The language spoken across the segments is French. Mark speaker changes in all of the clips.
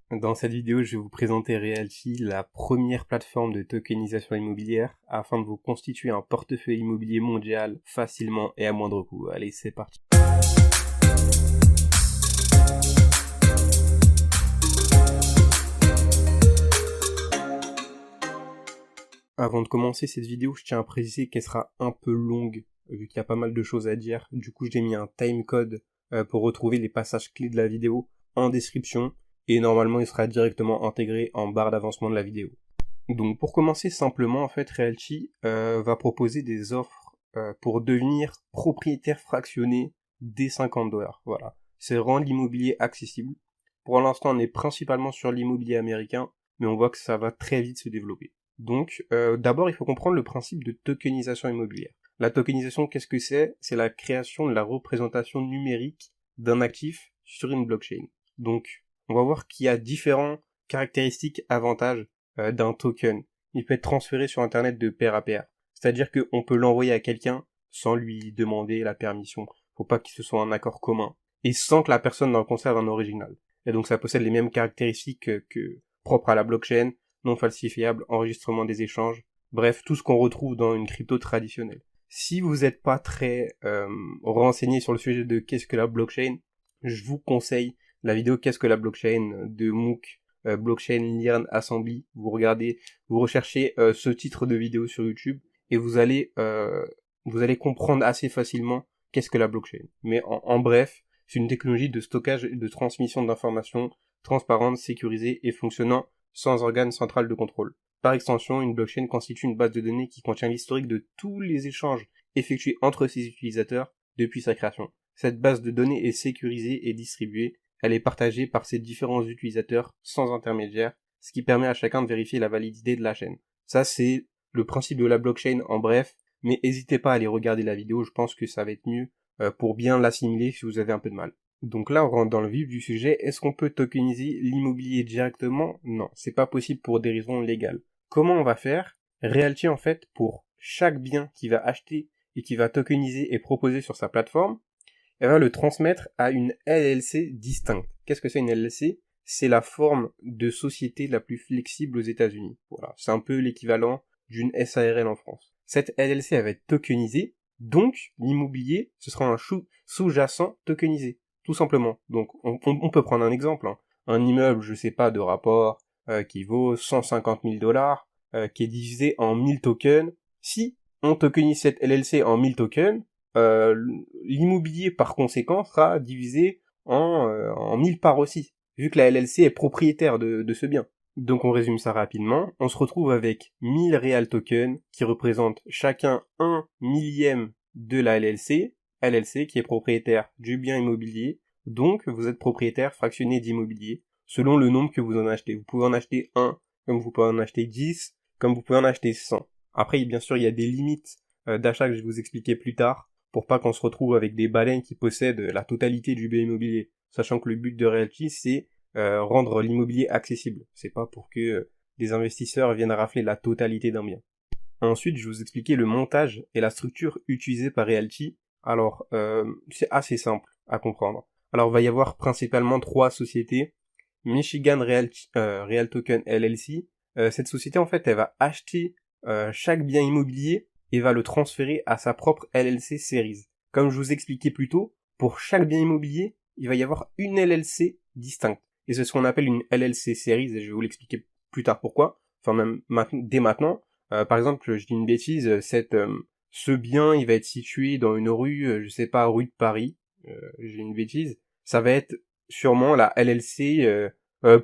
Speaker 1: Dans cette vidéo, je vais vous présenter Realty, la première plateforme de tokenisation immobilière, afin de vous constituer un portefeuille immobilier mondial facilement et à moindre coût. Allez, c'est parti. Avant de commencer cette vidéo, je tiens à préciser qu'elle sera un peu longue, vu qu'il y a pas mal de choses à dire. Du coup, j'ai mis un timecode pour retrouver les passages clés de la vidéo en description, et normalement, il sera directement intégré en barre d'avancement de la vidéo. Donc, pour commencer simplement, en fait, Realty va proposer des offres pour devenir propriétaire fractionné dès $50. Voilà. C'est rendre l'immobilier accessible. Pour l'instant, on est principalement sur l'immobilier américain, mais on voit que ça va très vite se développer. Donc, d'abord, il faut comprendre le principe de tokenisation immobilière. La tokenisation, qu'est-ce que c'est ? C'est la création de la représentation numérique d'un actif sur une blockchain. Donc, on va voir qu'il y a différentes caractéristiques, avantages d'un token. Il peut être transféré sur Internet de pair à pair. C'est-à-dire qu'on peut l'envoyer à quelqu'un sans lui demander la permission. Faut pas que ce soit un accord commun. Et sans que la personne en conserve un original. Et donc, ça possède les mêmes caractéristiques que propres à la blockchain, non falsifiable, enregistrement des échanges, bref, tout ce qu'on retrouve dans une crypto traditionnelle. Si vous n'êtes pas très renseigné sur le sujet de qu'est-ce que la blockchain, je vous conseille la vidéo Qu'est-ce que la blockchain de MOOC, Blockchain Learn Assembly. Vous regardez, vous recherchez ce titre de vidéo sur YouTube et vous allez comprendre assez facilement qu'est-ce que la blockchain. Mais en bref, c'est une technologie de stockage et de transmission d'informations transparente, sécurisée et fonctionnant sans organe central de contrôle. Par extension, une blockchain constitue une base de données qui contient l'historique de tous les échanges effectués entre ses utilisateurs depuis sa création. Cette base de données est sécurisée et distribuée. Elle est partagée par ses différents utilisateurs sans intermédiaire, ce qui permet à chacun de vérifier la validité de la chaîne. Ça, c'est le principe de la blockchain en bref, mais n'hésitez pas à aller regarder la vidéo, je pense que ça va être mieux pour bien l'assimiler si vous avez un peu de mal. Donc là, on rentre dans le vif du sujet. Est-ce qu'on peut tokeniser l'immobilier directement ? Non, c'est pas possible pour des raisons légales. Comment on va faire ? Realty, en fait, pour chaque bien qu'il va acheter et qu'il va tokeniser et proposer sur sa plateforme, elle va le transmettre à une LLC distincte. Qu'est-ce que c'est une LLC ? C'est la forme de société la plus flexible aux États-Unis. Voilà, c'est un peu l'équivalent d'une SARL en France. Cette LLC, elle va être tokenisée, donc l'immobilier, ce sera un sous-jacent tokenisé. Tout simplement. Donc, on peut prendre un exemple. Hein. Un immeuble, je sais pas, de rapport, qui vaut $150 000, qui est divisé en 1000 tokens. Si on tokenise cette LLC en 1000 tokens, l'immobilier, par conséquent, sera divisé en 1000 parts aussi, vu que la LLC est propriétaire de ce bien. Donc, on résume ça rapidement. On se retrouve avec 1000 real tokens qui représentent chacun 1/1000 de la LLC qui est propriétaire du bien immobilier, donc vous êtes propriétaire fractionné d'immobilier, selon le nombre que vous en achetez. Vous pouvez en acheter 1, comme vous pouvez en acheter 10, comme vous pouvez en acheter 100. Après, bien sûr, il y a des limites d'achat que je vais vous expliquer plus tard, pour pas qu'on se retrouve avec des baleines qui possèdent la totalité du bien immobilier, sachant que le but de Realty, c'est rendre l'immobilier accessible. C'est pas pour que des investisseurs viennent rafler la totalité d'un bien. Ensuite, je vais vous expliquer le montage et la structure utilisée par Realty. Alors, c'est assez simple à comprendre. Alors, il va y avoir principalement 3 sociétés. Michigan Real Token LLC. Cette société, en fait, elle va acheter chaque bien immobilier et va le transférer à sa propre LLC Series. Comme je vous expliquais plus tôt, pour chaque bien immobilier, il va y avoir une LLC distincte. Et c'est ce qu'on appelle une LLC Series, et je vais vous l'expliquer plus tard pourquoi. Enfin, même dès maintenant. Par exemple, je dis une bêtise, ce bien, il va être situé dans une rue, je sais pas, rue de Paris, j'ai une bêtise, ça va être sûrement la LLC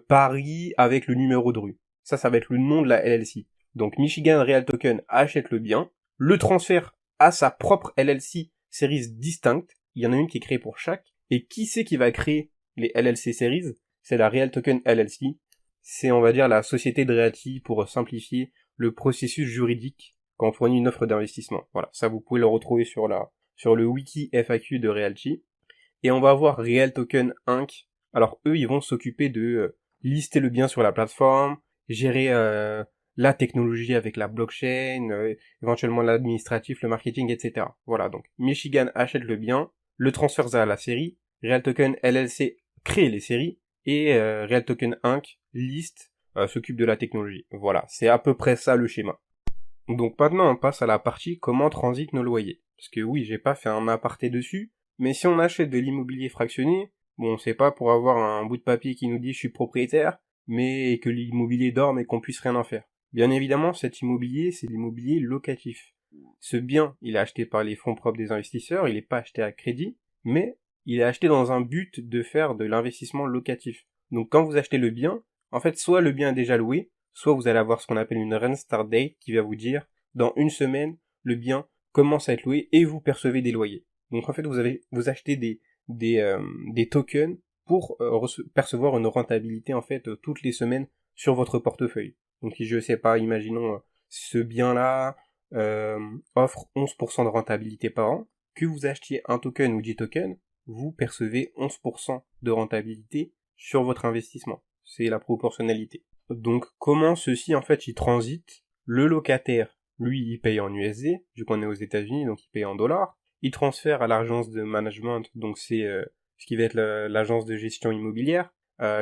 Speaker 1: Paris avec le numéro de rue. Ça va être le nom de la LLC. Donc Michigan Real Token achète le bien, le transfère à sa propre LLC Series distincte, il y en a une qui est créée pour chaque, et qui c'est qui va créer les LLC Series ? C'est la Real Token LLC, c'est on va dire la société de Realty pour simplifier le processus juridique quand on fournit une offre d'investissement. Voilà, ça vous pouvez le retrouver sur le wiki FAQ de Realty. Et on va avoir Real Token Inc. Alors eux, ils vont s'occuper de lister le bien sur la plateforme, gérer la technologie avec la blockchain, éventuellement l'administratif, le marketing, etc. Voilà, donc Michigan achète le bien, le transfère à la série, Real Token LLC crée les séries, et Real Token Inc. List s'occupe de la technologie. Voilà, c'est à peu près ça le schéma. Donc maintenant on passe à la partie comment transitent nos loyers. Parce que oui, j'ai pas fait un aparté dessus, mais si on achète de l'immobilier fractionné, bon, c'est pas pour avoir un bout de papier qui nous dit je suis propriétaire, mais que l'immobilier dorme et qu'on puisse rien en faire. Bien évidemment, cet immobilier, c'est l'immobilier locatif. Ce bien, il est acheté par les fonds propres des investisseurs, il n'est pas acheté à crédit, mais il est acheté dans un but de faire de l'investissement locatif. Donc quand vous achetez le bien, en fait, soit le bien est déjà loué, soit vous allez avoir ce qu'on appelle une rent start date qui va vous dire, dans une semaine, le bien commence à être loué et vous percevez des loyers. Donc en fait, vous achetez des tokens pour percevoir une rentabilité en fait toutes les semaines sur votre portefeuille. Donc je sais pas, imaginons ce bien-là offre 11% de rentabilité par an, que vous achetiez un token ou 10 tokens, vous percevez 11% de rentabilité sur votre investissement. C'est la proportionnalité. Donc comment ceci en fait il transite? Le locataire, lui, il paye en USD, vu qu'on est aux États-Unis, donc il paye en dollars. Il transfère à l'agence de management, donc c'est ce qui va être l'agence de gestion immobilière,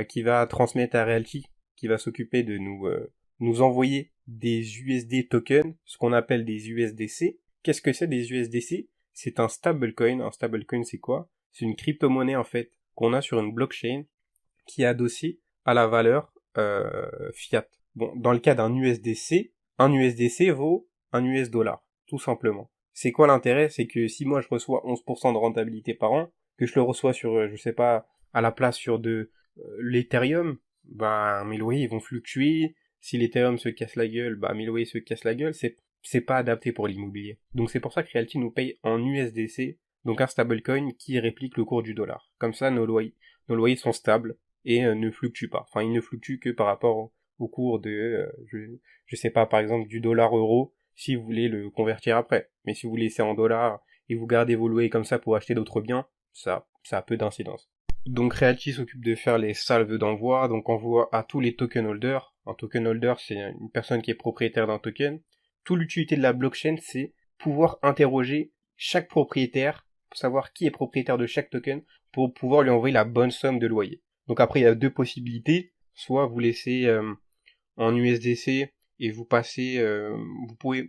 Speaker 1: qui va transmettre à Realty, qui va s'occuper de nous envoyer des USD tokens, ce qu'on appelle des USDC. Qu'est-ce que c'est des USDC? C'est un stablecoin. Un stablecoin, c'est quoi? C'est une crypto-monnaie en fait qu'on a sur une blockchain qui est adossée à la valeur fiat. Bon, dans le cas d'un USDC, un USDC vaut un US dollar, tout simplement. C'est quoi l'intérêt? C'est que si moi je reçois 11% de rentabilité par an, que je le reçois sur, je sais pas, à la place sur de l'Ethereum, bah mes loyers ils vont fluctuer. Si l'Ethereum se casse la gueule, bah mes loyers se cassent la gueule. C'est pas adapté pour l'immobilier. Donc c'est pour ça que Realty nous paye en USDC, donc un stablecoin qui réplique le cours du dollar. Comme ça nos loyers sont stables et ne fluctuent pas. Enfin, ils ne fluctuent que par rapport au cours de, je sais pas, par exemple, du dollar euro, si vous voulez le convertir après. Mais si vous laissez en dollars et vous gardez vos loyers comme ça pour acheter d'autres biens, ça a peu d'incidence. Donc Realty s'occupe de faire les salves d'envoi, donc envoie à tous les token holders. Un token holder, c'est une personne qui est propriétaire d'un token. Toute l'utilité de la blockchain, c'est pouvoir interroger chaque propriétaire pour savoir qui est propriétaire de chaque token pour pouvoir lui envoyer la bonne somme de loyer. Donc après, il y a deux possibilités. Soit vous laissez en USDC et vous passez,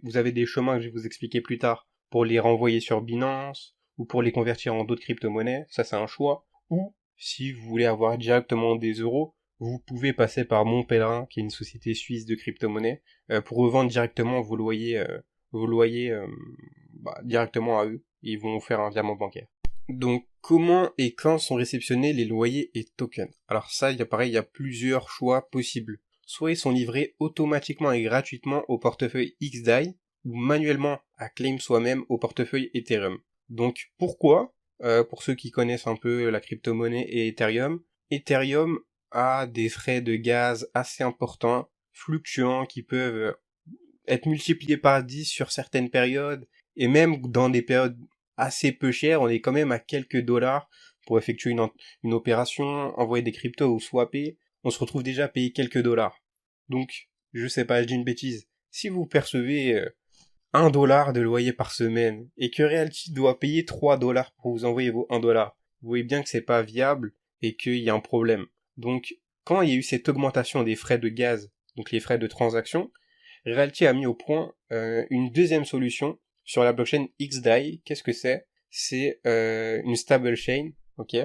Speaker 1: vous avez des chemins que je vais vous expliquer plus tard pour les renvoyer sur Binance ou pour les convertir en d'autres crypto-monnaies. Ça, c'est un choix. Ou si vous voulez avoir directement des euros, vous pouvez passer par Mon Pèlerin, qui est une société suisse de crypto-monnaie, pour revendre directement vos loyers directement à eux. Ils vont vous faire un virement bancaire. Donc, comment et quand sont réceptionnés les loyers et tokens? Alors ça, il y a plusieurs choix possibles. Soit ils sont livrés automatiquement et gratuitement au portefeuille XDAI, ou manuellement à claim soi-même au portefeuille Ethereum. Donc, pourquoi? Pour ceux qui connaissent un peu la crypto-monnaie et Ethereum a des frais de gaz assez importants, fluctuants, qui peuvent être multipliés par 10 sur certaines périodes, et même dans des périodes assez peu chères, on est quand même à quelques dollars pour effectuer une opération, envoyer des cryptos ou swapper, on se retrouve déjà à payer quelques dollars. Donc, je sais pas, je dis une bêtise, si vous percevez 1 dollar de loyer par semaine, et que Realty doit payer 3 dollars pour vous envoyer vos 1 dollar, vous voyez bien que c'est pas viable, et qu'il y a un problème. Donc, quand il y a eu cette augmentation des frais de gaz, donc les frais de transaction, Realty a mis au point une deuxième solution sur la blockchain XDAI. Qu'est-ce que c'est? C'est une stable chain, ok?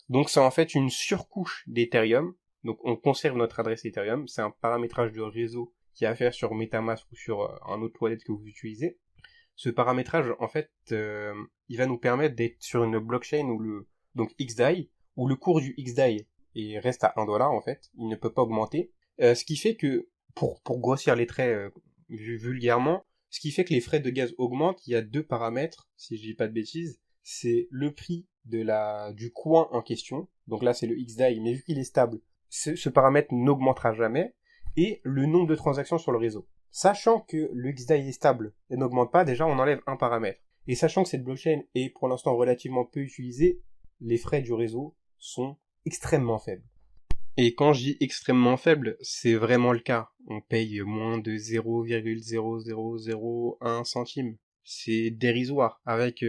Speaker 1: Donc c'est en fait une surcouche d'Ethereum. Donc on conserve notre adresse Ethereum. C'est un paramétrage de réseau qui est à faire sur MetaMask ou sur un autre wallet que vous utilisez. Ce paramétrage, en fait, il va nous permettre d'être sur une blockchain donc XDAI, où le cours du XDAI reste à 1 dollar en fait. Il ne peut pas augmenter. Ce qui fait que pour grossir les traits vulgairement, ce qui fait que les frais de gaz augmentent, il y a deux paramètres, si je dis pas de bêtises, c'est le prix du coin en question, donc là c'est le XDAI, mais vu qu'il est stable, ce paramètre n'augmentera jamais, et le nombre de transactions sur le réseau. Sachant que le XDAI est stable et n'augmente pas, déjà on enlève un paramètre. Et sachant que cette blockchain est pour l'instant relativement peu utilisée, les frais du réseau sont extrêmement faibles. Et quand je dis extrêmement faible, c'est vraiment le cas. On paye moins de 0,0001 centime. C'est dérisoire. Avec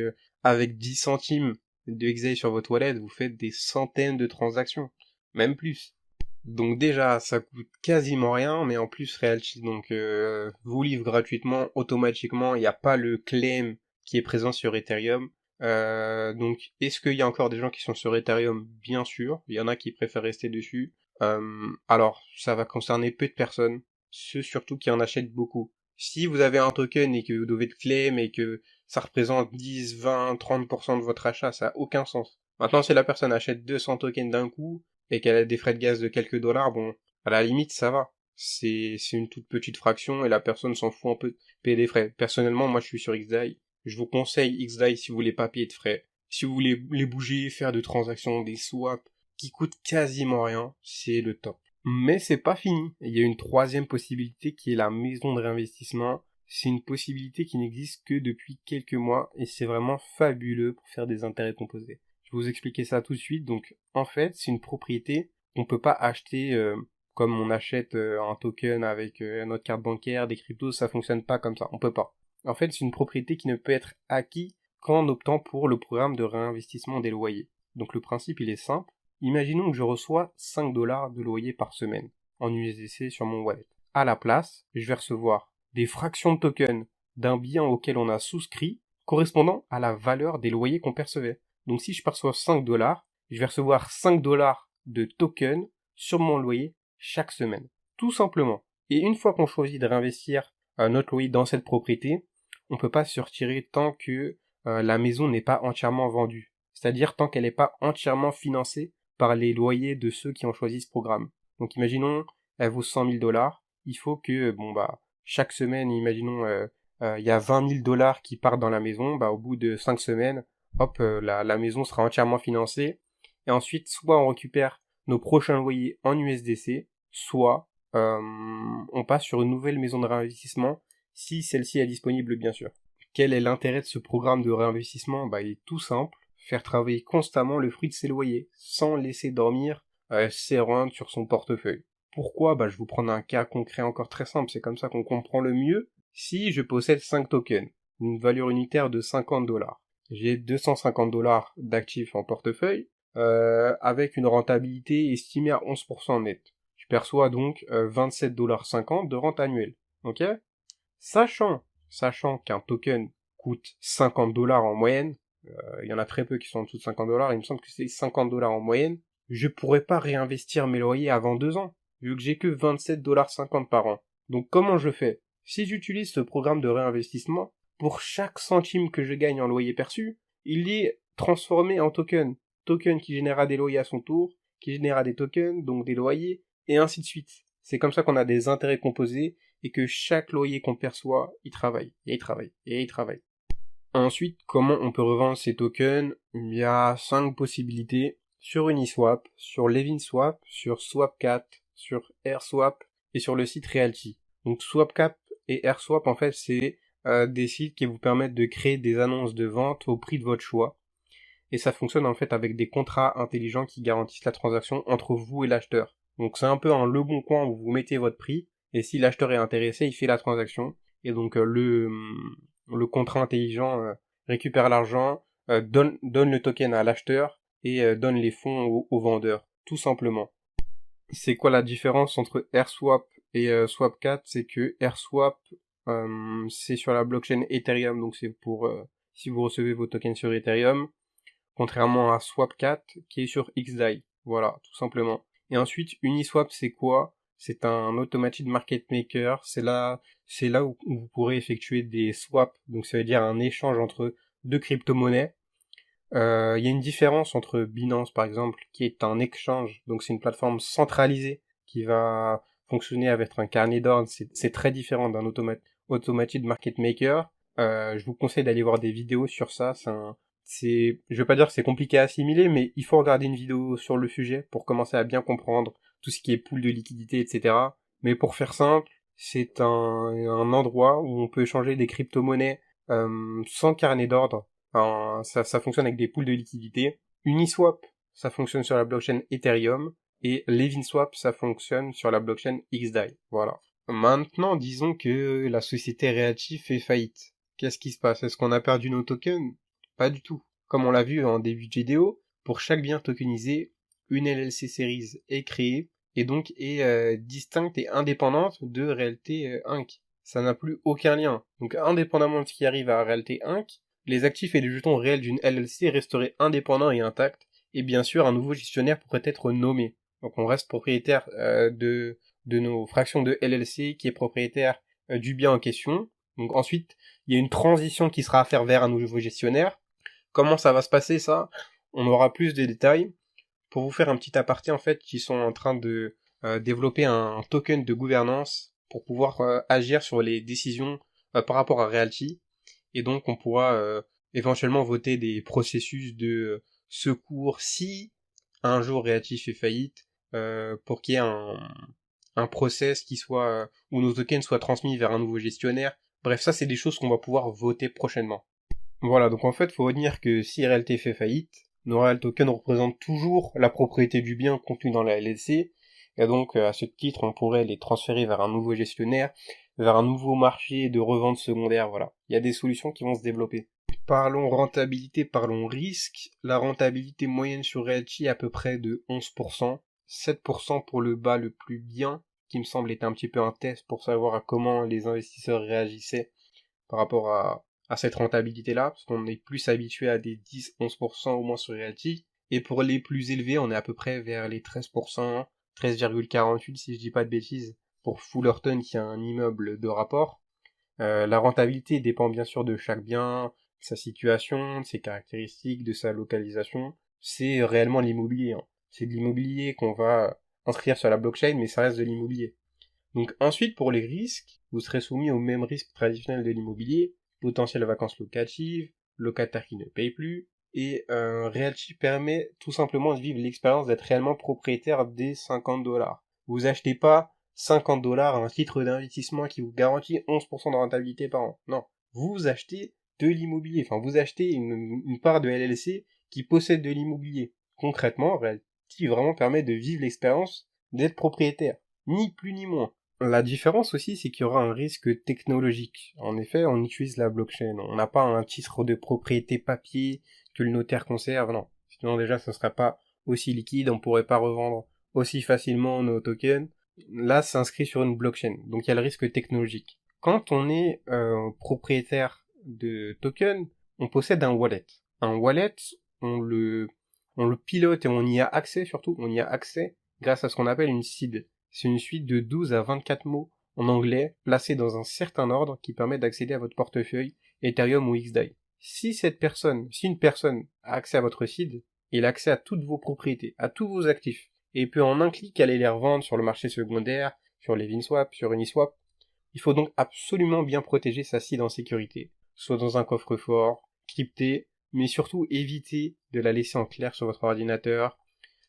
Speaker 1: 10 centimes de XDAI sur votre wallet, vous faites des centaines de transactions. même plus. Donc déjà, ça coûte quasiment rien, mais en plus Realty donc vous livre gratuitement, automatiquement, il n'y a pas le claim qui est présent sur Ethereum. Donc est-ce qu'il y a encore des gens qui sont sur Ethereum? Bien sûr, il y en a qui préfèrent rester dessus. Alors, ça va concerner peu de personnes, ceux surtout qui en achètent beaucoup. Si vous avez un token et que vous devez le claim et que ça représente 10, 20, 30% de votre achat, ça n'a aucun sens. Maintenant, si la personne achète 200 tokens d'un coup, et qu'elle a des frais de gaz de quelques dollars, bon, à la limite, ça va. C'est une toute petite fraction et la personne s'en fout un peu de payer des frais. Personnellement, moi, je suis sur XDAI. Je vous conseille XDAI si vous voulez pas payer de frais. Si vous voulez les bouger, faire de transactions, des swaps, qui coûtent quasiment rien, c'est le top. Mais c'est pas fini. Il y a une troisième possibilité qui est la maison de réinvestissement. C'est une possibilité qui n'existe que depuis quelques mois et c'est vraiment fabuleux pour faire des intérêts composés. Je vais vous expliquer ça tout de suite. Donc, en fait, c'est une propriété qu'on peut pas acheter comme on achète un token avec notre carte bancaire, des cryptos. Ça fonctionne pas comme ça. On peut pas. En fait, c'est une propriété qui ne peut être acquise qu'en optant pour le programme de réinvestissement des loyers. Donc, le principe, il est simple. Imaginons que je reçois 5 dollars de loyer par semaine en USDC sur mon wallet. À la place, je vais recevoir des fractions de tokens d'un bien auquel on a souscrit correspondant à la valeur des loyers qu'on percevait. Donc si je perçois 5 dollars, je vais recevoir 5 dollars de tokens sur mon loyer chaque semaine. Tout simplement. Et une fois qu'on choisit de réinvestir notre loyer dans cette propriété, on ne peut pas se retirer tant que la maison n'est pas entièrement vendue. C'est-à-dire tant qu'elle n'est pas entièrement financée par les loyers de ceux qui ont choisi ce programme. Donc imaginons, elle vaut 100 000 dollars. Il faut que, chaque semaine, imaginons, il y a 20 000 dollars qui partent dans la maison. Au bout de 5 semaines, hop, la maison sera entièrement financée. Et ensuite, soit on récupère nos prochains loyers en USDC, soit on passe sur une nouvelle maison de réinvestissement, si celle-ci est disponible, bien sûr. Quel est l'intérêt de ce programme de réinvestissement? Il est tout simple. Faire travailler constamment le fruit de ses loyers, sans laisser dormir ses rentes sur son portefeuille. Pourquoi? Je vais vous prendre un cas concret encore très simple, c'est comme ça qu'on comprend le mieux. Si je possède 5 tokens, une valeur unitaire de 50 dollars, j'ai 250 dollars d'actifs en portefeuille, avec une rentabilité estimée à 11% net. Je perçois donc 27,50 dollars de rente annuelle. Ok? Sachant qu'un token coûte 50 dollars en moyenne, il y en a très peu qui sont en dessous de 50 dollars, il me semble que c'est 50 dollars en moyenne, je pourrais pas réinvestir mes loyers avant 2 ans, vu que j'ai que 27,50 dollars par an. Donc comment je fais? Si j'utilise ce programme de réinvestissement, pour chaque centime que je gagne en loyer perçu, il est transformé en token. Token qui générera des loyers à son tour, qui générera des tokens, donc des loyers, et ainsi de suite. C'est comme ça qu'on a des intérêts composés, et que chaque loyer qu'on perçoit, il travaille, et il travaille, et il travaille. Ensuite, comment on peut revendre ces tokens? Il y a 5 possibilités. Sur Uniswap, sur LevinSwap, sur Swapcat, sur AirSwap et sur le site Realty. Donc Swapcat et AirSwap, en fait, c'est des sites qui vous permettent de créer des annonces de vente au prix de votre choix. Et ça fonctionne en fait avec des contrats intelligents qui garantissent la transaction entre vous et l'acheteur. Donc c'est un peu un Leboncoin où vous mettez votre prix, et si l'acheteur est intéressé, il fait la transaction. Et donc le contrat intelligent récupère l'argent, donne le token à l'acheteur et donne les fonds au vendeur, tout simplement. C'est quoi la différence entre AirSwap et Swapcat? C'est que AirSwap, c'est sur la blockchain Ethereum, donc c'est pour si vous recevez vos tokens sur Ethereum, contrairement à Swapcat qui est sur XDAI. Voilà, tout simplement. Et ensuite, Uniswap, c'est quoi? C'est un automated market maker. C'est là où vous pourrez effectuer des swaps. Donc ça veut dire un échange entre deux crypto-monnaies. Il y a une différence entre Binance, par exemple, qui est un exchange. Donc c'est une plateforme centralisée qui va fonctionner avec un carnet d'ordre. C'est très différent d'un automated market maker. Je vous conseille d'aller voir des vidéos sur ça. Je veux pas dire que c'est compliqué à assimiler, mais il faut regarder une vidéo sur le sujet pour commencer à bien comprendre tout ce qui est pool de liquidité, etc. Mais pour faire simple, c'est un endroit où on peut échanger des crypto-monnaies sans carnet d'ordre. Ça fonctionne avec des pools de liquidité. Uniswap, ça fonctionne sur la blockchain Ethereum. Et LevinSwap, ça fonctionne sur la blockchain XDAI. Voilà. Maintenant, disons que la société Realty fait faillite. Qu'est-ce qui se passe? Est-ce qu'on a perdu nos tokens? Pas du tout. Comme on l'a vu en début de vidéo, pour chaque bien tokenisé, une LLC Series est créée et donc est distincte et indépendante de Realty Inc. Ça n'a plus aucun lien. Donc indépendamment de ce qui arrive à Realty Inc., les actifs et les jetons réels d'une LLC resteraient indépendants et intacts, et bien sûr un nouveau gestionnaire pourrait être nommé. Donc on reste propriétaire de nos fractions de LLC qui est propriétaire du bien en question. Donc ensuite, il y a une transition qui sera à faire vers un nouveau gestionnaire. Comment ça va se passer ça? On aura plus de détails. Pour vous faire un petit aparté, en fait, ils sont en train de développer un token de gouvernance pour pouvoir agir sur les décisions par rapport à Realty. Et donc on pourra éventuellement voter des processus de secours si un jour Realty fait faillite, pour qu'il y ait un process qui soit où nos tokens soient transmis vers un nouveau gestionnaire. Bref, ça c'est des choses qu'on va pouvoir voter prochainement. Voilà, donc en fait, faut retenir que si RLT fait faillite, nos Real Tokens représentent toujours la propriété du bien contenu dans la LLC, et donc à ce titre, on pourrait les transférer vers un nouveau gestionnaire, vers un nouveau marché de revente secondaire, voilà. Il y a des solutions qui vont se développer. Parlons rentabilité, parlons risque. La rentabilité moyenne sur Realty est à peu près de 11%, 7% pour le bas le plus bien, qui me semble être un petit peu un test pour savoir à comment les investisseurs réagissaient par rapport à cette rentabilité-là, parce qu'on est plus habitué à des 10-11% au moins sur Realty, et pour les plus élevés, on est à peu près vers les 13%, 13,48 si je dis pas de bêtises, pour Fullerton qui a un immeuble de rapport. La rentabilité dépend bien sûr de chaque bien, de sa situation, de ses caractéristiques, de sa localisation. C'est réellement l'immobilier, hein. C'est de l'immobilier qu'on va inscrire sur la blockchain, mais ça reste de l'immobilier. Donc ensuite, pour les risques, vous serez soumis aux mêmes risques traditionnels de l'immobilier, potentielles vacances locatives, locataires qui ne payent plus, et Realty permet tout simplement de vivre l'expérience d'être réellement propriétaire des $50. Vous achetez pas $50 un titre d'investissement qui vous garantit 11% de rentabilité par an. Non, vous achetez de l'immobilier, enfin vous achetez une part de LLC qui possède de l'immobilier. Concrètement, Realty vraiment permet de vivre l'expérience d'être propriétaire, ni plus ni moins. La différence aussi, c'est qu'il y aura un risque technologique. En effet, on utilise la blockchain. On n'a pas un titre de propriété papier que le notaire conserve, non. Sinon déjà, ce serait pas aussi liquide, on pourrait pas revendre aussi facilement nos tokens. Là, c'est inscrit sur une blockchain, donc il y a le risque technologique. Quand on est propriétaire de tokens, on possède un wallet. Un wallet, on le pilote et on y a accès surtout, on y a accès grâce à ce qu'on appelle une seed. C'est une suite de 12 à 24 mots en anglais placés dans un certain ordre qui permet d'accéder à votre portefeuille Ethereum ou XDAI. Si une personne a accès à votre seed, il a accès à toutes vos propriétés, à tous vos actifs, et peut en un clic aller les revendre sur le marché secondaire, sur les Vinswap, sur Uniswap. Il faut donc absolument bien protéger sa seed en sécurité, soit dans un coffre-fort, crypté, mais surtout éviter de la laisser en clair sur votre ordinateur,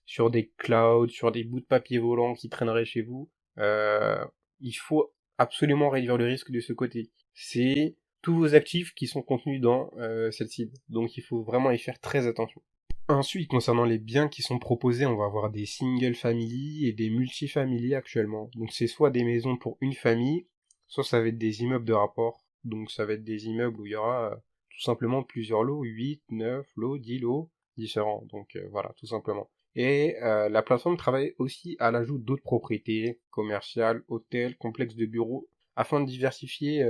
Speaker 1: sur des clouds, sur des bouts de papier volants qui traîneraient chez vous. Il faut absolument réduire le risque de ce côté. C'est tous vos actifs qui sont contenus dans cette seed. Donc il faut vraiment y faire très attention. Ensuite, concernant les biens qui sont proposés, on va avoir des single family et des multifamily actuellement. Donc c'est soit des maisons pour une famille, soit ça va être des immeubles de rapport. Donc ça va être des immeubles où il y aura tout simplement plusieurs lots, 8, 9 lots, 10 lots différents. Donc voilà, tout simplement. Et la plateforme travaille aussi à l'ajout d'autres propriétés, commerciales, hôtels, complexes de bureaux, afin de diversifier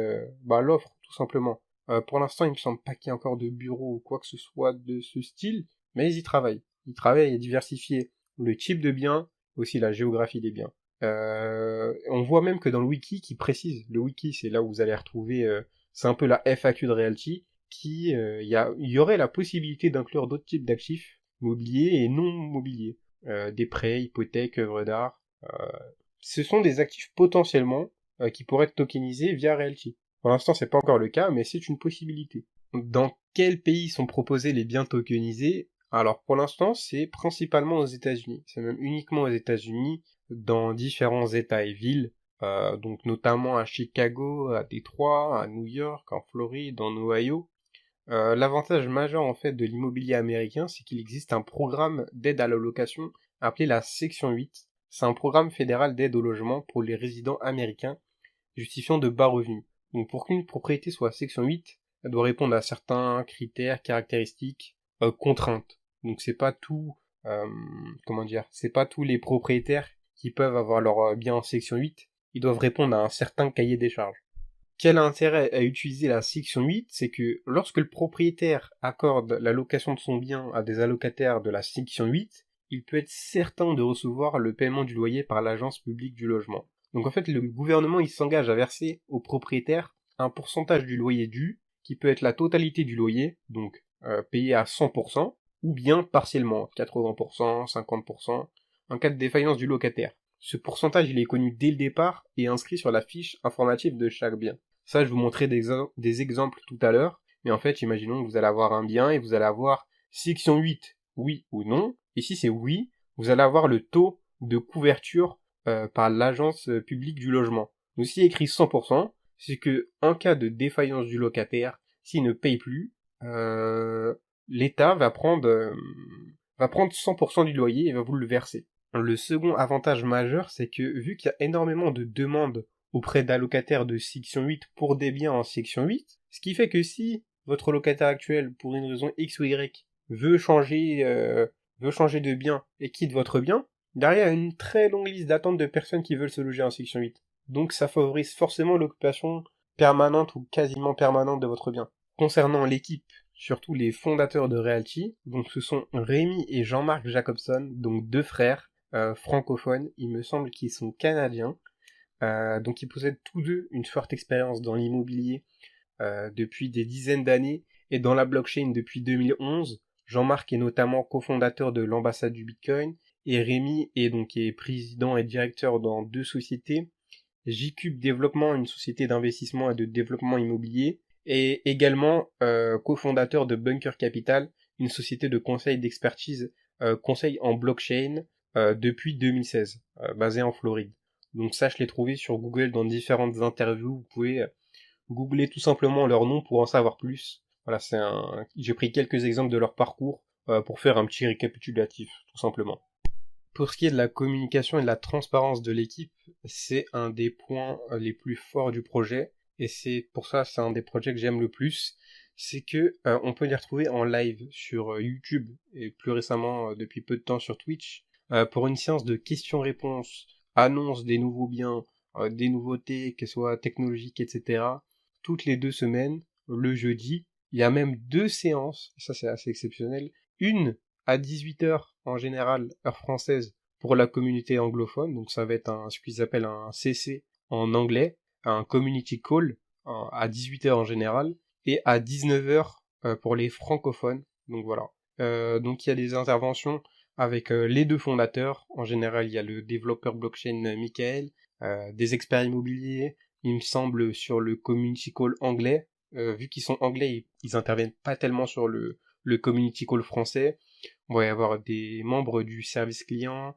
Speaker 1: l'offre, tout simplement. Pour l'instant, il me semble pas qu'il y ait encore de bureaux ou quoi que ce soit de ce style, mais ils y travaillent. Ils travaillent à diversifier le type de bien, aussi la géographie des biens. On voit même que dans le wiki qui précise, le wiki c'est là où vous allez retrouver, c'est un peu la FAQ de Realty, il y aurait la possibilité d'inclure d'autres types d'actifs mobiliers et non mobiliers, des prêts, hypothèques, œuvres d'art. Ce sont des actifs potentiellement qui pourraient être tokenisés via Realty. Pour l'instant, c'est pas encore le cas, mais c'est une possibilité. Dans quels pays sont proposés les biens tokenisés? Alors, pour l'instant, c'est principalement aux États-Unis. C'est même uniquement aux États-Unis, dans différents États et villes, donc notamment à Chicago, à Détroit, à New York, en Floride, en Ohio. L'avantage majeur en fait de l'immobilier américain, c'est qu'il existe un programme d'aide à la location appelé la Section 8. C'est un programme fédéral d'aide au logement pour les résidents américains justifiant de bas revenus. Donc pour qu'une propriété soit Section 8, elle doit répondre à certains critères, caractéristiques, contraintes. Donc c'est pas tout comment dire, c'est pas tous les propriétaires qui peuvent avoir leur bien en section 8. Ils doivent répondre à un certain cahier des charges. Quel intérêt à utiliser la section 8, c'est que lorsque le propriétaire accorde la location de son bien à des allocataires de la section 8, il peut être certain de recevoir le paiement du loyer par l'agence publique du logement. Donc en fait, le gouvernement il s'engage à verser au propriétaire un pourcentage du loyer dû, qui peut être la totalité du loyer, donc payé à 100%, ou bien partiellement, 80%, 50%, en cas de défaillance du locataire. Ce pourcentage il est connu dès le départ et inscrit sur la fiche informative de chaque bien. Ça, je vous montrerai des exemples tout à l'heure, mais en fait, imaginons que vous allez avoir un bien et vous allez avoir section 8, oui ou non, et si c'est oui, vous allez avoir le taux de couverture par l'agence publique du logement. Donc si écrit 100%, c'est que en cas de défaillance du locataire, s'il ne paye plus, l'État va prendre 100% du loyer et va vous le verser. Le second avantage majeur, c'est que vu qu'il y a énormément de demandes auprès d'allocataires de section 8 pour des biens en section 8, ce qui fait que si votre locataire actuel, pour une raison X ou Y, veut changer de bien et quitte votre bien, derrière il y a une très longue liste d'attente de personnes qui veulent se loger en section 8. Donc ça favorise forcément l'occupation permanente ou quasiment permanente de votre bien. Concernant l'équipe, surtout les fondateurs de Realty, donc ce sont Rémi et Jean-Marc Jacobson, donc deux frères francophones, il me semble qu'ils sont canadiens, donc ils possèdent tous deux une forte expérience dans l'immobilier depuis des dizaines d'années et dans la blockchain depuis 2011. Jean-Marc est notamment cofondateur de l'ambassade du Bitcoin et Rémi est président et directeur dans deux sociétés, J-Cube Développement, une société d'investissement et de développement immobilier, et également cofondateur de Bunker Capital, une société de conseil d'expertise, conseil en blockchain depuis 2016, basée en Floride. Donc ça, je l'ai trouvé sur Google dans différentes interviews. Vous pouvez googler tout simplement leur nom pour en savoir plus. Voilà, j'ai pris quelques exemples de leur parcours pour faire un petit récapitulatif, tout simplement. Pour ce qui est de la communication et de la transparence de l'équipe, c'est un des points les plus forts du projet, et c'est pour ça c'est un des projets que j'aime le plus. C'est que on peut les retrouver en live sur YouTube et plus récemment depuis peu de temps sur Twitch pour une séance de questions-réponses, annonce des nouveaux biens, des nouveautés, qu'elles soient technologiques, etc. Toutes les 2 semaines, le jeudi, il y a même 2 séances, ça c'est assez exceptionnel, une à 18h en général, heure française, pour la communauté anglophone, donc ça va être ce qu'ils appellent un CC en anglais, un community call à 18h en général, et à 19h pour les francophones, donc voilà. Donc il y a des interventions avec les deux fondateurs, en général il y a le développeur blockchain Michael, des experts immobiliers, il me semble sur le community call anglais, vu qu'ils sont anglais, ils interviennent pas tellement sur le community call français. On va y avoir des membres du service client,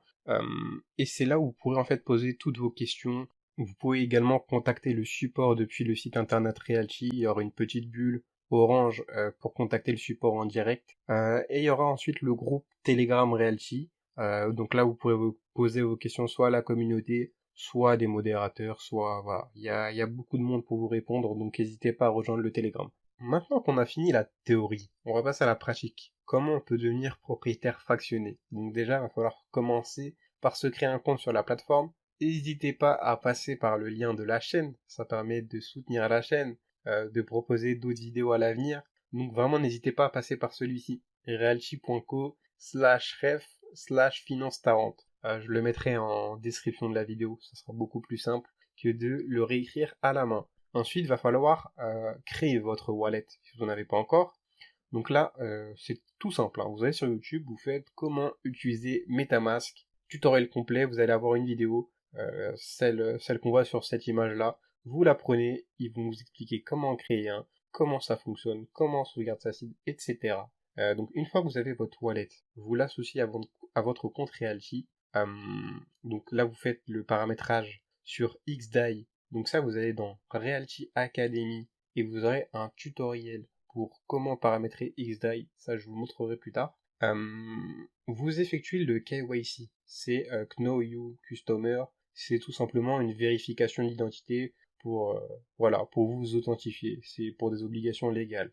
Speaker 1: et c'est là où vous pourrez en fait poser toutes vos questions. Vous pouvez également contacter le support depuis le site internet Realty, il y aura une petite bulle orange pour contacter le support en direct, et il y aura ensuite le groupe Telegram Realty, donc là vous pourrez vous poser vos questions soit à la communauté, soit à des modérateurs, soit voilà, il y a beaucoup de monde pour vous répondre, donc n'hésitez pas à rejoindre le Telegram. Maintenant qu'on a fini la théorie, on va passer à la pratique. Comment on peut devenir propriétaire fractionné? Donc déjà, il va falloir commencer par se créer un compte sur la plateforme. N'hésitez pas à passer par le lien de la chaîne, ça permet de soutenir la chaîne, de proposer d'autres vidéos à l'avenir. Donc vraiment, n'hésitez pas à passer par celui-ci, realty.co/ref/finance-tarente. Je le mettrai en description de la vidéo, ça sera beaucoup plus simple que de le réécrire à la main. Ensuite, il va falloir créer votre wallet si vous n'en avez pas encore. Donc là, c'est tout simple. Vous allez sur YouTube, vous faites comment utiliser MetaMask, tutoriel complet, vous allez avoir une vidéo, celle qu'on voit sur cette image-là. Vous la prenez, ils vont vous expliquer comment en créer un, comment ça fonctionne, comment on sauvegarde sa cible, etc. Donc une fois que vous avez votre wallet, vous l'associez à votre compte Realty. Donc là, vous faites le paramétrage sur XDAI. Donc ça, vous allez dans Realty Academy et vous aurez un tutoriel pour comment paramétrer XDAI. Ça, je vous montrerai plus tard. Vous effectuez le KYC. C'est Know You Customer. C'est tout simplement une vérification d'identité pour vous authentifier. C'est pour des obligations légales.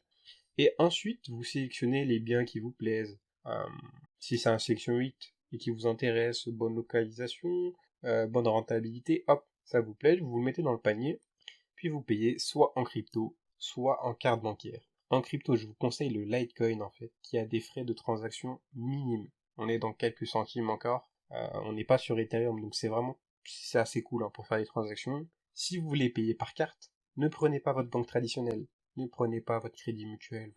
Speaker 1: Et ensuite, vous sélectionnez les biens qui vous plaisent. Si c'est un section 8 et qui vous intéresse, bonne localisation, bonne rentabilité, hop, ça vous plaît, vous le mettez dans le panier, puis vous payez soit en crypto, soit en carte bancaire. En crypto, je vous conseille le Litecoin en fait, qui a des frais de transaction minimes. On est dans quelques centimes encore. On n'est pas sur Ethereum, donc c'est assez cool hein, pour faire des transactions. Si vous voulez payer par carte, ne prenez pas votre banque traditionnelle, ne prenez pas votre crédit mutuel,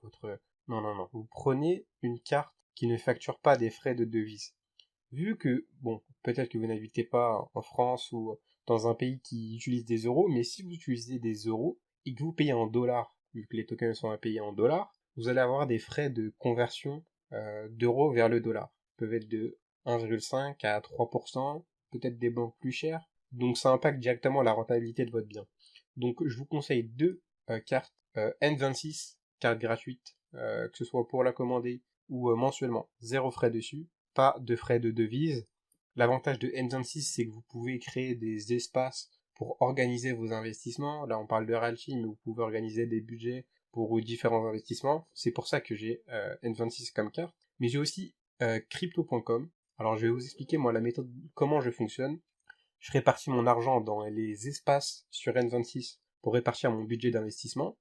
Speaker 1: non, non, non. Vous prenez une carte qui ne facture pas des frais de devise. Vu que, bon, peut-être que vous n'habitez pas en France ou dans un pays qui utilise des euros, mais si vous utilisez des euros et que vous payez en dollars, vu que les tokens sont à payer en dollars, vous allez avoir des frais de conversion d'euros vers le dollar. Ils peuvent être de 1,5 à 3%, peut-être des banques plus chères, donc ça impacte directement la rentabilité de votre bien. Donc je vous conseille deux cartes N26, carte gratuite, que ce soit pour la commander ou mensuellement, zéro frais dessus, pas de frais de devise. L'avantage de N26, c'est que vous pouvez créer des espaces pour organiser vos investissements. Là, on parle de Realty, mais vous pouvez organiser des budgets pour différents investissements. C'est pour ça que j'ai N26 comme carte. Mais j'ai aussi crypto.com. Alors, je vais vous expliquer, moi, la méthode, comment je fonctionne. Je répartis mon argent dans les espaces sur N26 pour répartir mon budget d'investissement.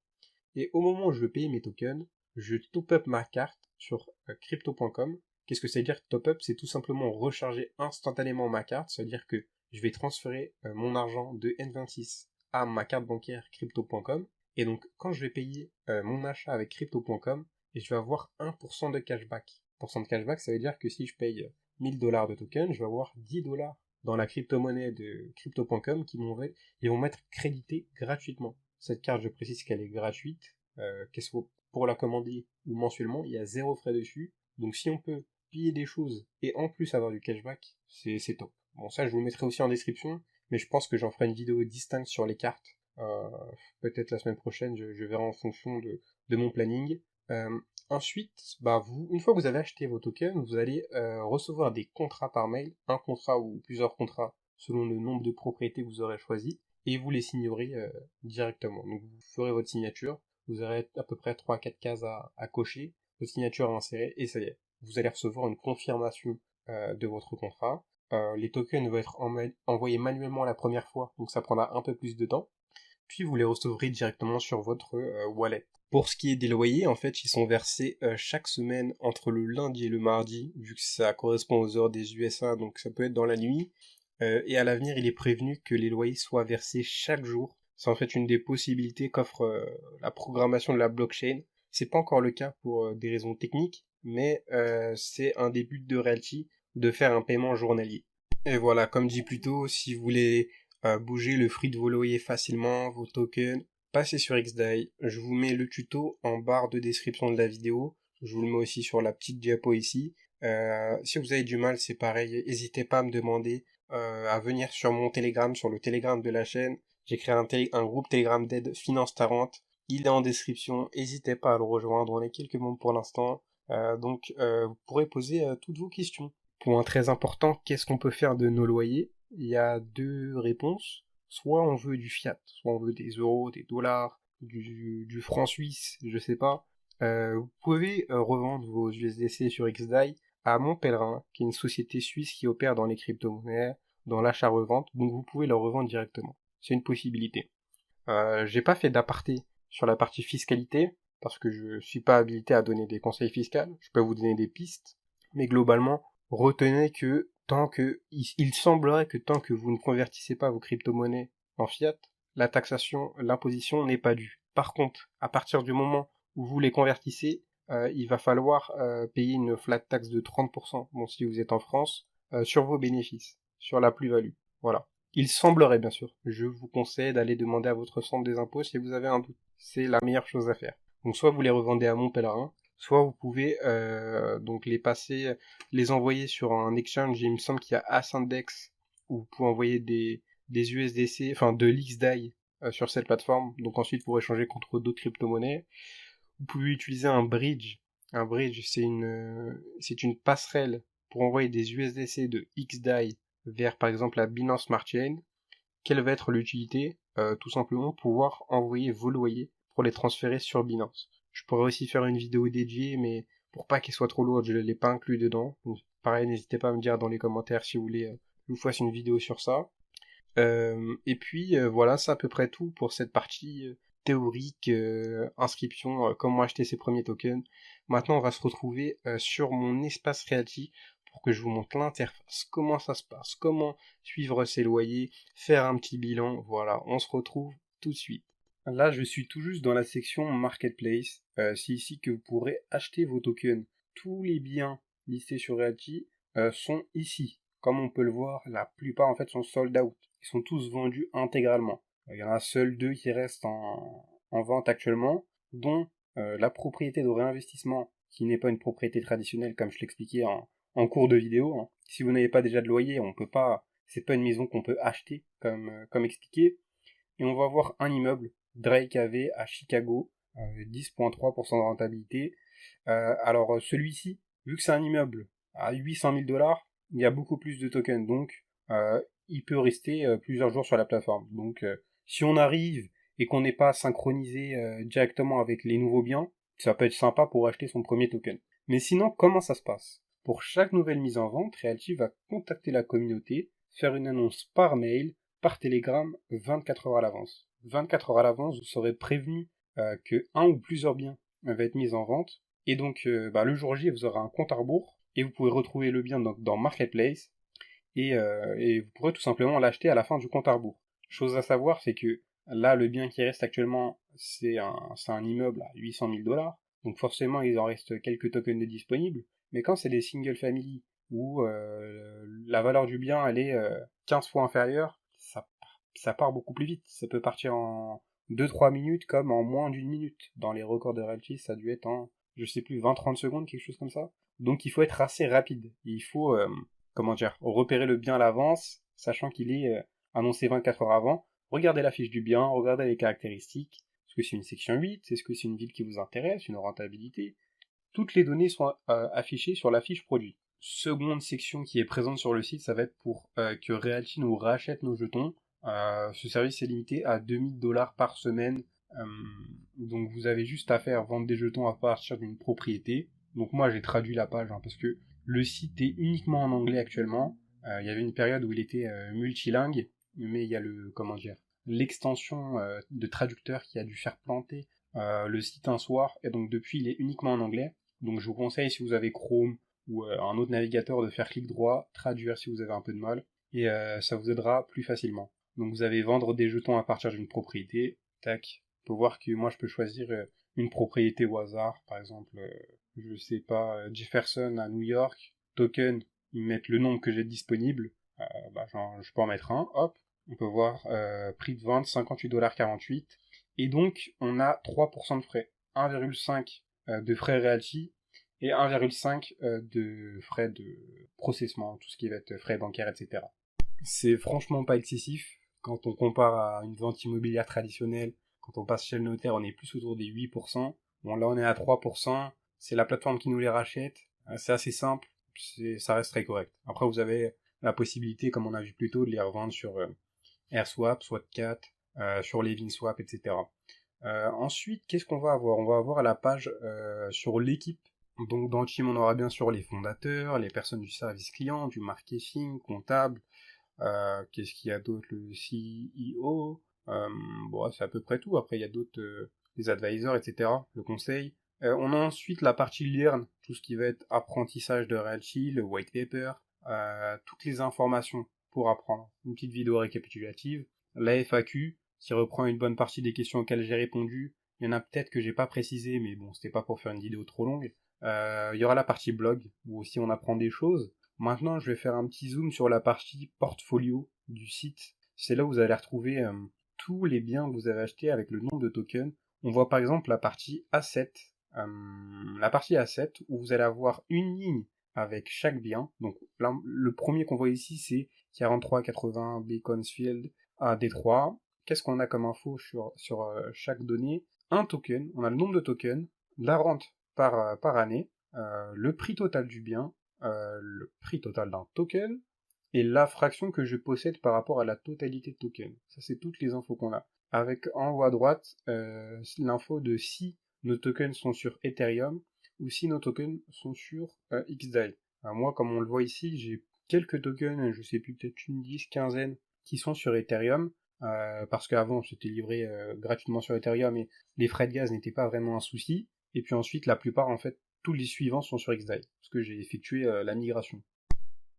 Speaker 1: Et au moment où je veux payer mes tokens, je top up ma carte sur crypto.com. Qu'est-ce que ça veut dire top up? C'est tout simplement recharger instantanément ma carte. Ça veut dire que je vais transférer mon argent de N26 à ma carte bancaire crypto.com. Et donc quand je vais payer mon achat avec crypto.com, je vais avoir 1% de cashback. 1% de cashback, ça veut dire que si je paye 1000$ de tokens, je vais avoir 10$ dans la crypto-monnaie de crypto.com ils vont m'être crédités gratuitement. Cette carte, je précise qu'elle est gratuite, qu'elle soit pour la commander ou mensuellement, il y a zéro frais dessus. Donc si on peut payer des choses et en plus avoir du cashback, c'est top. Bon, ça, je vous le mettrai aussi en description, mais je pense que j'en ferai une vidéo distincte sur les cartes. Peut-être la semaine prochaine, je verrai en fonction de mon planning. Ensuite, une fois que vous avez acheté vos tokens, vous allez recevoir des contrats par mail, un contrat ou plusieurs contrats selon le nombre de propriétés que vous aurez choisi, et vous les signerez directement. Donc vous ferez votre signature, vous aurez à peu près 3-4 cases à cocher, votre signature à insérer, et ça y est. Vous allez recevoir une confirmation de votre contrat. Les tokens vont être envoyés manuellement la première fois, donc ça prendra un peu plus de temps. Puis vous les recevrez directement sur votre wallet. Pour ce qui est des loyers, en fait, ils sont versés chaque semaine entre le lundi et le mardi, vu que ça correspond aux heures des USA, donc ça peut être dans la nuit. Et à l'avenir, il est prévenu que les loyers soient versés chaque jour. C'est en fait une des possibilités qu'offre la programmation de la blockchain. C'est pas encore le cas pour des raisons techniques, mais c'est un des buts de Realty de faire un paiement journalier. Et voilà, comme dit plus tôt, si vous voulez bouger le fruit de vos loyers facilement, vos tokens, passez sur XDAI. Je vous mets le tuto en barre de description de la vidéo. Je vous le mets aussi sur la petite diapo ici. Si vous avez du mal, c'est pareil, n'hésitez pas à me demander à venir sur mon Telegram, sur le Telegram de la chaîne. J'ai créé un groupe Telegram d'aide Finance Tarente. Il est en description, n'hésitez pas à le rejoindre, on est quelques membres pour l'instant. Vous pourrez poser toutes vos questions. Point très important, qu'est-ce qu'on peut faire de nos loyers? Il y a deux réponses. Soit on veut du fiat, soit on veut des euros, des dollars, du franc suisse, je sais pas. Vous pouvez revendre vos USDC sur XDAI à Mon Pèlerin, qui est une société suisse qui opère dans les crypto-monnaies, dans l'achat-revente, donc vous pouvez leur revendre directement. C'est une possibilité. J'ai pas fait d'aparté sur la partie fiscalité, parce que je suis pas habilité à donner des conseils fiscaux. Je peux vous donner des pistes, mais globalement, retenez que il semblerait que tant que vous ne convertissez pas vos crypto-monnaies en fiat, l'imposition n'est pas due. Par contre, à partir du moment où vous les convertissez, il va falloir payer une flat tax de 30%, bon si vous êtes en France, sur vos bénéfices, sur la plus-value. Voilà. Il semblerait bien sûr. Je vous conseille d'aller demander à votre centre des impôts si vous avez un doute. C'est la meilleure chose à faire. Donc soit vous les revendez à Mon Pèlerin, soit vous pouvez donc les envoyer sur un exchange. Il me semble qu'il y a Ascendex où vous pouvez envoyer des USDC, enfin de l'XDAI sur cette plateforme. Donc ensuite pour échanger contre d'autres crypto-monnaies. Vous pouvez utiliser un bridge. Un bridge, c'est une passerelle pour envoyer des USDC de XDAI vers par exemple la Binance Smart Chain. Quelle va être l'utilité? Tout simplement pouvoir envoyer vos loyers pour les transférer sur Binance. Je pourrais aussi faire une vidéo dédiée, mais pour pas qu'elle soit trop lourde, je ne l'ai pas inclus dedans. Donc, pareil, n'hésitez pas à me dire dans les commentaires si vous voulez que je vous fasse une vidéo sur ça. Et puis voilà, c'est à peu près tout pour cette partie théorique, inscription, comment acheter ses premiers tokens. Maintenant, on va se retrouver sur mon espace Realty pour que je vous montre l'interface, comment ça se passe, comment suivre ses loyers, faire un petit bilan. Voilà, on se retrouve tout de suite. Là, je suis tout juste dans la section Marketplace. C'est ici que vous pourrez acheter vos tokens. Tous les biens listés sur Realty sont ici. Comme on peut le voir, la plupart en fait sont sold out. Ils sont tous vendus intégralement. Il y en a seuls 2 qui restent en vente actuellement, dont la propriété de réinvestissement, qui n'est pas une propriété traditionnelle comme je l'expliquais en cours de vidéo. Hein. Si vous n'avez pas déjà de loyer, on peut pas, c'est pas une maison qu'on peut acheter comme expliqué. Et on va voir un immeuble, Drake AV à Chicago, 10,3% de rentabilité. Alors celui-ci, vu que c'est un immeuble à 800 000 $, il y a beaucoup plus de tokens, donc il peut rester plusieurs jours sur la plateforme. Donc si on arrive et qu'on n'est pas synchronisé directement avec les nouveaux biens, ça peut être sympa pour acheter son premier token. Mais sinon, comment ça se passe? Pour chaque nouvelle mise en vente, Realty va contacter la communauté, faire une annonce par mail, par télégramme 24 heures à l'avance. 24 heures à l'avance, vous serez prévenu que un ou plusieurs biens va être mis en vente. Et donc, le jour J, vous aurez un compte à rebours et vous pouvez retrouver le bien dans Marketplace et vous pourrez tout simplement l'acheter à la fin du compte à rebours. Chose à savoir, c'est que là, le bien qui reste actuellement, c'est un immeuble à 800 000 $. Donc forcément, il en reste quelques tokens de disponibles. Mais quand c'est des single family où la valeur du bien, elle est 15 fois inférieure, ça part beaucoup plus vite. Ça peut partir en 2-3 minutes comme en moins d'une minute. Dans les records de Realty, ça a dû être en, je sais plus, 20-30 secondes, quelque chose comme ça. Donc il faut être assez rapide. Il faut, repérer le bien à l'avance, sachant qu'il est annoncé 24 heures avant. Regardez la fiche du bien, regardez les caractéristiques. Est-ce que c'est une section 8? Est-ce que c'est une ville qui vous intéresse? Une rentabilité? Toutes les données sont affichées sur la fiche produit. Seconde section qui est présente sur le site, ça va être pour que Realty nous rachète nos jetons. Ce service est limité à 2000 $ par semaine. Donc vous avez juste à faire vendre des jetons à partir d'une propriété. Donc moi j'ai traduit la page parce que le site est uniquement en anglais actuellement. Il y avait une période où il était multilingue, mais il y a l'extension de traducteur qui a dû faire planter le site un soir, et donc depuis il est uniquement en anglais. Donc je vous conseille, si vous avez Chrome ou un autre navigateur, de faire clic droit, traduire si vous avez un peu de mal, et ça vous aidera plus facilement. Donc vous avez vendre des jetons à partir d'une propriété, tac. On peut voir que moi je peux choisir une propriété au hasard, par exemple, je sais pas, Jefferson à New York, token, ils mettent le nombre que j'ai disponible, je peux en mettre un, hop, on peut voir prix de vente 58,48 $, et donc on a 3% de frais, 1,5 de frais Realty et 1,5 de frais de processement, tout ce qui va être frais bancaires, etc. C'est franchement pas excessif quand on compare à une vente immobilière traditionnelle. Quand on passe chez le notaire, on est plus autour des 8%. Bon, là on est à 3%, c'est la plateforme qui nous les rachète, c'est assez simple, ça reste très correct. Après vous avez la possibilité, comme on a vu plus tôt, de les revendre sur AirSwap, SwapCat, sur LevinSwap, etc. Ensuite, qu'est-ce qu'on va avoir? On va avoir la page sur l'équipe. Donc dans le team, on aura bien sûr les fondateurs, les personnes du service client, du marketing, comptable. Qu'est-ce qu'il y a d'autre? Le CEO. C'est à peu près tout. Après, il y a d'autres, les advisors, etc. Le conseil. On a ensuite la partie Learn, tout ce qui va être apprentissage de Realty, le white paper, toutes les informations pour apprendre. Une petite vidéo récapitulative. La FAQ, qui reprend une bonne partie des questions auxquelles j'ai répondu. Il y en a peut-être que j'ai pas précisé, mais bon, c'était pas pour faire une vidéo trop longue. Il y aura la partie blog, où aussi on apprend des choses. Maintenant, je vais faire un petit zoom sur la partie portfolio du site. C'est là où vous allez retrouver tous les biens que vous avez achetés avec le nombre de tokens. On voit par exemple la partie Asset. La partie Asset, où vous allez avoir une ligne avec chaque bien. Donc là, le premier qu'on voit ici, c'est 4380 Beaconsfield à Détroit. Qu'est-ce qu'on a comme info sur chaque donnée? Un token, on a le nombre de tokens, la rente par année, le prix total du bien, le prix total d'un token, et la fraction que je possède par rapport à la totalité de tokens. Ça, c'est toutes les infos qu'on a. Avec en haut à droite, l'info de si nos tokens sont sur Ethereum ou si nos tokens sont sur XDAI. Moi, comme on le voit ici, j'ai quelques tokens, je sais plus, peut-être une quinzaine, qui sont sur Ethereum, parce qu'avant c'était livré gratuitement sur Ethereum et les frais de gaz n'étaient pas vraiment un souci. Et puis ensuite, la plupart, en fait, tous les suivants sont sur XDAI, parce que j'ai effectué la migration.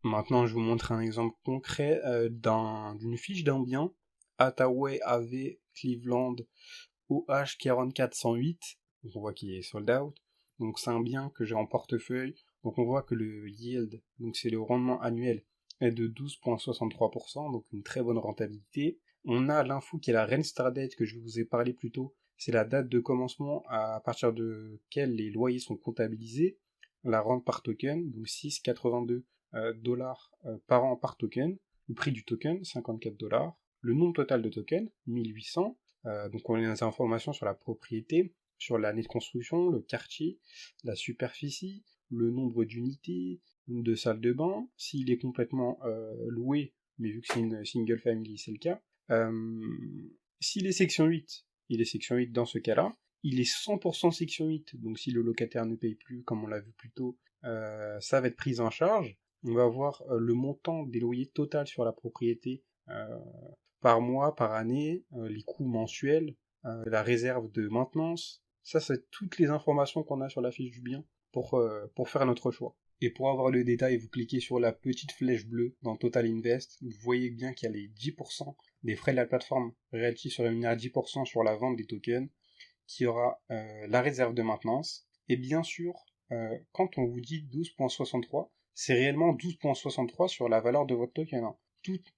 Speaker 1: Maintenant, je vous montre un exemple concret d'une fiche d'un bien, Hathaway AV Cleveland OH44108. Donc on voit qu'il est sold out. Donc c'est un bien que j'ai en portefeuille. Donc on voit que le yield, donc c'est le rendement annuel, est de 12,63%, donc une très bonne rentabilité. On a l'info qui est la Rent Date que je vous ai parlé plus tôt. C'est la date de commencement à partir de laquelle les loyers sont comptabilisés. La rente par token, donc 6,82 dollars par an par token. Le prix du token, 54 dollars. Le nombre total de tokens, 1800. Donc on a des informations sur la propriété, sur l'année de construction, le quartier, la superficie, le nombre d'unités, de salles de bain, s'il est complètement loué, mais vu que c'est une single family, c'est le cas. S'il est section 8, il est section 8 dans ce cas-là. Il est 100% section 8, donc si le locataire ne paye plus, comme on l'a vu plus tôt, ça va être pris en charge. On va voir le montant des loyers total sur la propriété par mois, par année, les coûts mensuels, la réserve de maintenance. Ça, c'est toutes les informations qu'on a sur la fiche du bien pour faire notre choix. Et pour avoir le détail, vous cliquez sur la petite flèche bleue dans Total Invest. Vous voyez bien qu'il y a les 10% des frais de la plateforme Realty se rémunèrent à 10% sur la vente des tokens, qui aura la réserve de maintenance. Et bien sûr, quand on vous dit 12,63, c'est réellement 12,63 sur la valeur de votre token.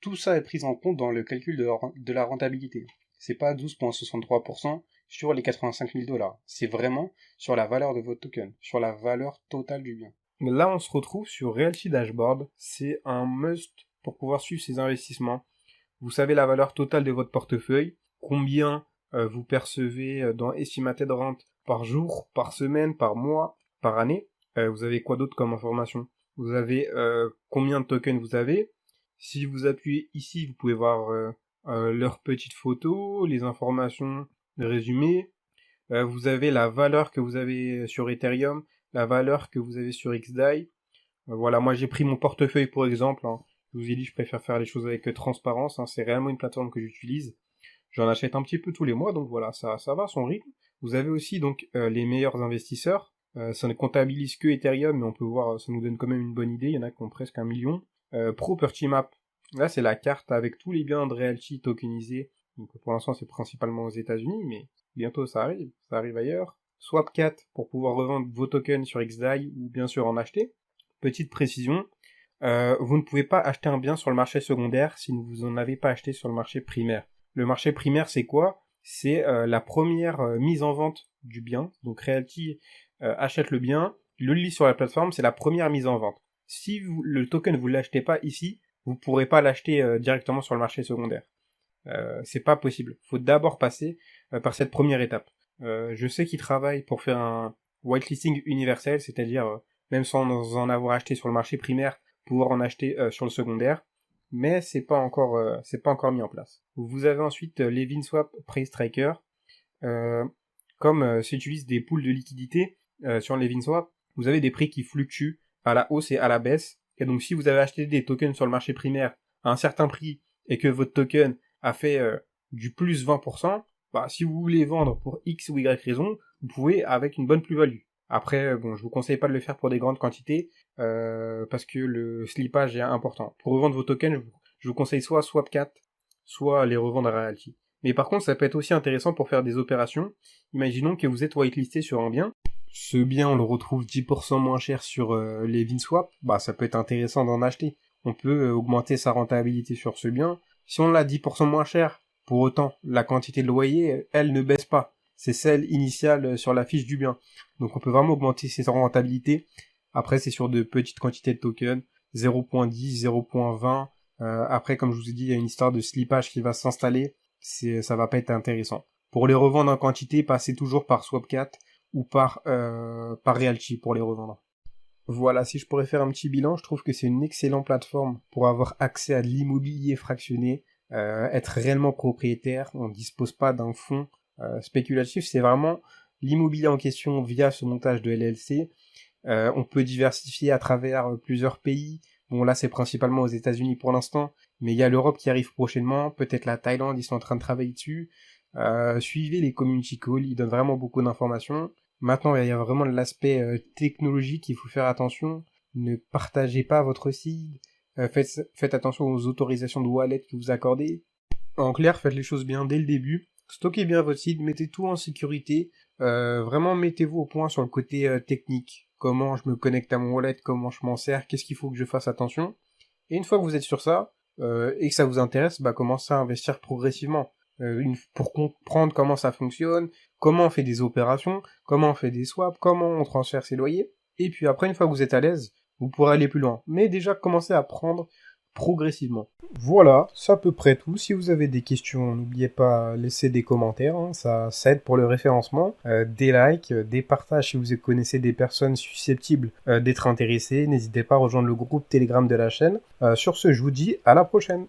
Speaker 1: Tout ça est pris en compte dans le calcul de la rentabilité. C'est pas 12,63% sur les 85 000 dollars. C'est vraiment sur la valeur de votre token, sur la valeur totale du bien. Là, on se retrouve sur Realty Dashboard. C'est un must pour pouvoir suivre ses investissements. Vous savez la valeur totale de votre portefeuille, combien vous percevez dans Estimated Rent par jour, par semaine, par mois, par année. Vous avez quoi d'autre comme information? Vous avez combien de tokens vous avez. Si vous appuyez ici, vous pouvez voir leurs petites photos, les informations, le résumé. Vous avez la valeur que vous avez sur Ethereum, la valeur que vous avez sur XDAI. Voilà, moi j'ai pris mon portefeuille pour exemple. Je vous ai dit, je préfère faire les choses avec transparence. C'est réellement une plateforme que j'utilise. J'en achète un petit peu tous les mois, donc voilà, ça va à son rythme. Vous avez aussi donc les meilleurs investisseurs. Ça ne comptabilise que Ethereum, mais on peut voir, ça nous donne quand même une bonne idée. Il y en a qui ont presque 1 million. Property Map, là c'est la carte avec tous les biens de Realty tokenisés. Donc pour l'instant c'est principalement aux États-Unis, mais bientôt ça arrive ailleurs. Swapcat pour pouvoir revendre vos tokens sur XDAI ou bien sûr en acheter. Petite précision, vous ne pouvez pas acheter un bien sur le marché secondaire si vous n'en avez pas acheté sur le marché primaire. Le marché primaire c'est quoi? C'est la première mise en vente du bien. Donc Realty achète le bien, le lit sur la plateforme, c'est la première mise en vente. Si le token vous l'achetez pas ici, vous pourrez pas l'acheter directement sur le marché secondaire. C'est pas possible. Faut d'abord passer par cette première étape. Je sais qu'ils travaillent pour faire un whitelisting universel, c'est-à-dire même sans en avoir acheté sur le marché primaire, pouvoir en acheter sur le secondaire, mais c'est pas encore mis en place. Vous avez ensuite l'Evinswap Price Tracker. Comme s'utilise des pools de liquidité sur l'Evinswap, vous avez des prix qui fluctuent à la hausse et à la baisse. Et donc si vous avez acheté des tokens sur le marché primaire à un certain prix et que votre token a fait du plus 20%, si vous voulez vendre pour X ou Y raison, vous pouvez avec une bonne plus-value. Après, je vous conseille pas de le faire pour des grandes quantités parce que le slippage est important. Pour revendre vos tokens, je vous conseille soit Swapcat, soit les revendre à Realty. Mais par contre, ça peut être aussi intéressant pour faire des opérations. Imaginons que vous êtes whitelisté sur un bien. Ce bien, on le retrouve 10% moins cher sur les Vinswap. Ça peut être intéressant d'en acheter. On peut augmenter sa rentabilité sur ce bien. Si on l'a 10% moins cher, pour autant, la quantité de loyer, elle ne baisse pas. C'est celle initiale sur la fiche du bien. Donc on peut vraiment augmenter ses rentabilités. Après, c'est sur de petites quantités de tokens. 0.10, 0.20. Après, comme je vous ai dit, il y a une histoire de slippage qui va s'installer. Ça va pas être intéressant. Pour les revendre en quantité, passez toujours par Swapcat ou par Realty pour les revendre. Voilà, si je pourrais faire un petit bilan, je trouve que c'est une excellente plateforme pour avoir accès à de l'immobilier fractionné, être réellement propriétaire. On ne dispose pas d'un fonds spéculatif, c'est vraiment l'immobilier en question via ce montage de LLC. On peut diversifier à travers plusieurs pays. Bon, là, c'est principalement aux États-Unis pour l'instant, mais il y a l'Europe qui arrive prochainement, peut-être la Thaïlande, ils sont en train de travailler dessus. Suivez les community calls, ils donnent vraiment beaucoup d'informations. Maintenant, il y a vraiment l'aspect technologique, il faut faire attention. Ne partagez pas votre site. Faites attention aux autorisations de wallet que vous accordez. En clair, faites les choses bien dès le début. Stockez bien votre site, mettez tout en sécurité. Vraiment, mettez-vous au point sur le côté technique. Comment je me connecte à mon wallet, comment je m'en sers, qu'est-ce qu'il faut que je fasse attention. Et une fois que vous êtes sur ça, et que ça vous intéresse, commencez à investir progressivement. Pour comprendre comment ça fonctionne, comment on fait des opérations, comment on fait des swaps, comment on transfère ses loyers. Et puis après, une fois que vous êtes à l'aise, vous pourrez aller plus loin. Mais déjà, commencez à prendre progressivement. Voilà, c'est à peu près tout. Si vous avez des questions, n'oubliez pas de laisser des commentaires, hein, ça aide pour le référencement. Des likes, des partages si vous connaissez des personnes susceptibles d'être intéressées. N'hésitez pas à rejoindre le groupe Telegram de la chaîne. Sur ce, je vous dis à la prochaine.